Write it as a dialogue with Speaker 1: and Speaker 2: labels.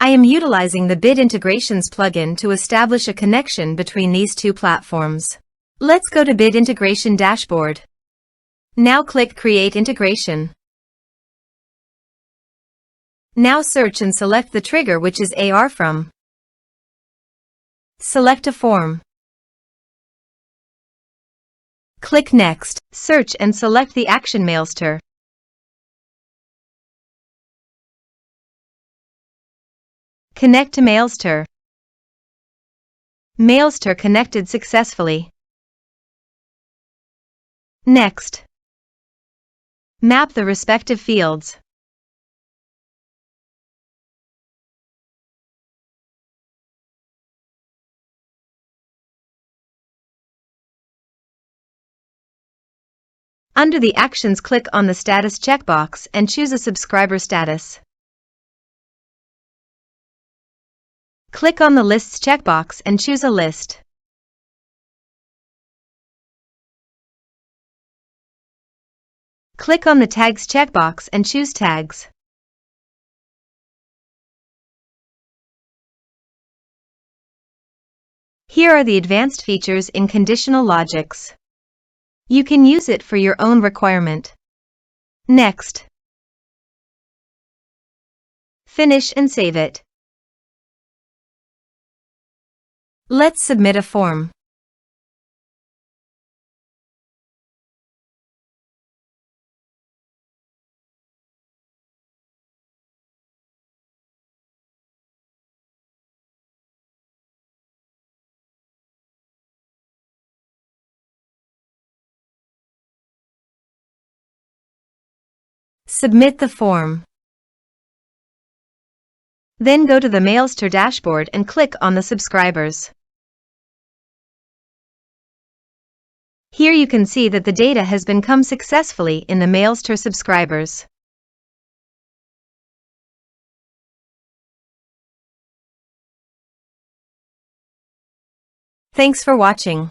Speaker 1: I am utilizing the Bid Integrations plugin to establish a connection between these two platforms. Let's go to Bid Integration Dashboard. Now click Create Integration. Now search and select the trigger, which is ARForms. Select a form. Click Next, search and select the action Mailster. Connect to Mailster. Mailster connected successfully. Next. Map the respective fields. Under the Actions, click on the Status checkbox and choose a subscriber status. Click on the Lists checkbox and choose a list. Click on the Tags checkbox and choose Tags. Here are the advanced features in conditional logics. You can use it for your own requirement. Next. Finish and save it. Let's submit a form. Submit the form. Then go to the Mailster dashboard and click on the subscribers. Here you can see that the data has been come successfully in the Mailster subscribers. Thanks for watching.